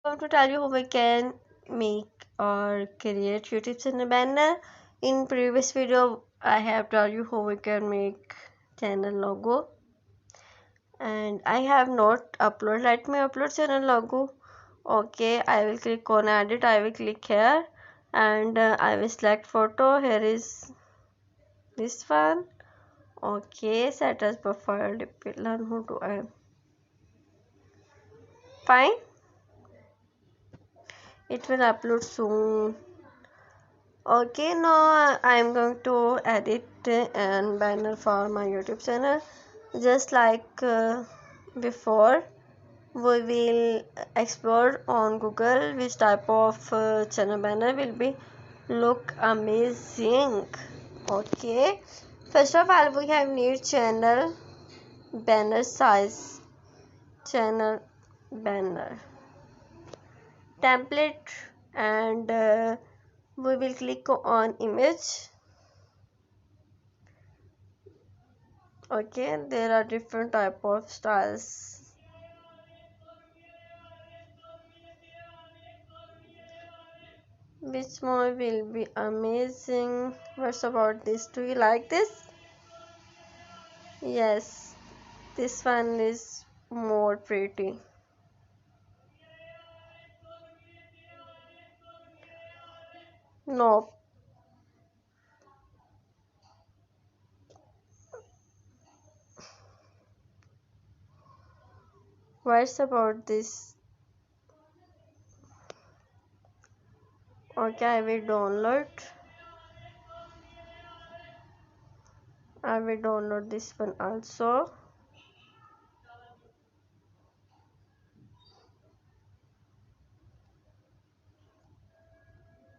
I'm going to tell you how we can make or create YouTube channel banner. In previous video, I have told you how we can make channel logo, and I have not upload. Let me upload channel logo. Okay, I will click on edit. I will click here, and I will select photo. Here is this one. Okay, set as profile. Learn who to add. Fine. It will upload soon. Okay, now I'm going to edit an banner for my YouTube channel. Just like before, we will explore on Google which type of channel banner will be look amazing. Okay, first of all, we have need channel banner size, channel banner template, and we will click on image. Okay, there are different type of styles. Which one will be amazing? What's about this? Do you like this? Yes, this one is more pretty. No, what's about this? Okay, I will download. I will download this one also.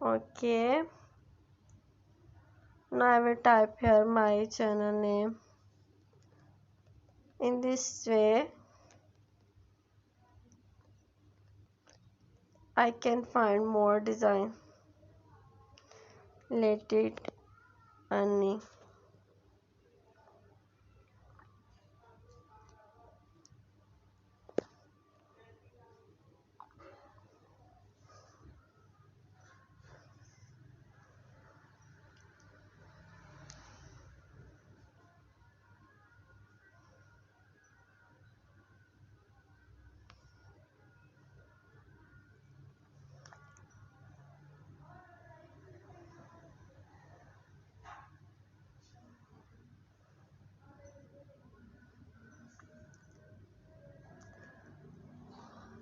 Okay, now I will type here my channel name. In this way, I can find more design. Let it Annie.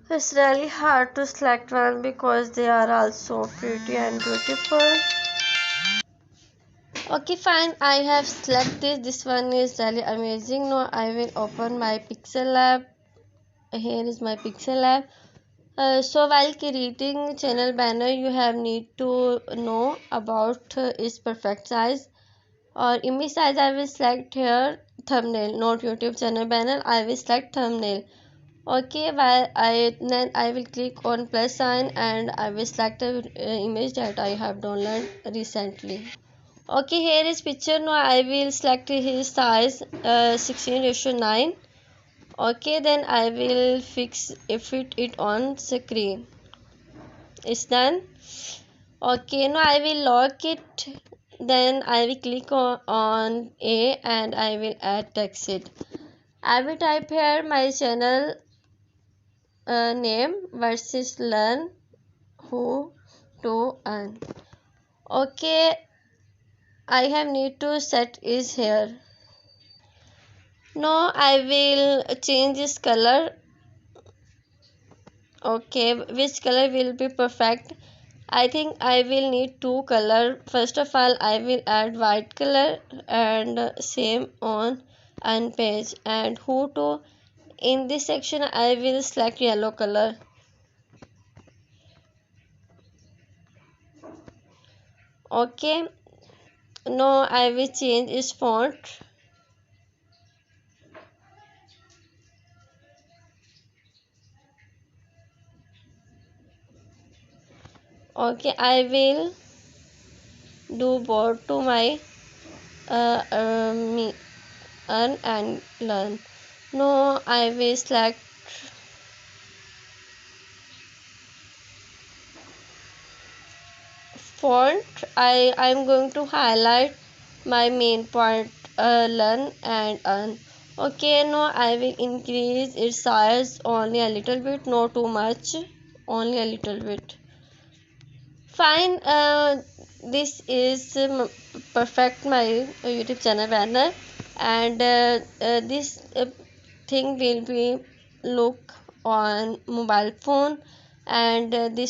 It's really hard to select one because they are all so pretty and beautiful. Okay, fine. I have selected this one is really amazing. Now I will open my Pixel Lab. Here is my Pixel Lab. So while creating channel banner, you have need to know about its perfect size or image size. I will select here thumbnail, not YouTube channel banner. I will select thumbnail. Okay, while then I will click on plus sign and I will select the image that I have downloaded recently. Okay, here is picture. Now I will select his size 16:9. Okay, then I will fit it on screen. It's done. Okay, now I will lock it. Then I will click on A and I will add text it. I will type here my channel name versus learn who to earn. Okay, I have need to set is here. Now I will change this color. Okay, which color will be perfect? I think I will need two color. First of all, I will add white color and same on page and who to. In this section, I will select yellow color. Okay, now I will change its font. Okay, I will do both to my me earn and learn. Now I will select font. I'm going to highlight my main point, learn and earn. Okay, now I will increase its size only a little bit, not too much, only a little bit. Fine. This is perfect my YouTube channel banner, and this thing will be look on mobile phone, and will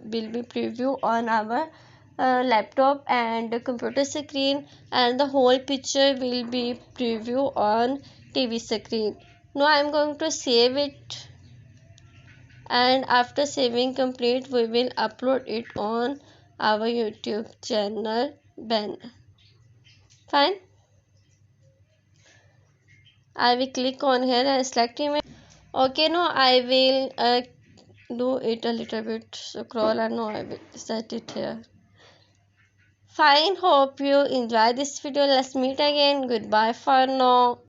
be preview on our laptop and computer screen, and the whole picture will be preview on TV screen. Now I'm going to save it, and after saving complete we will upload it on our YouTube channel banner. Fine. I will click on here and select image. Okay, now I will do it a little bit scroll, and now I will set it here. Fine. Hope you enjoy this video. Let's meet again. Goodbye for now.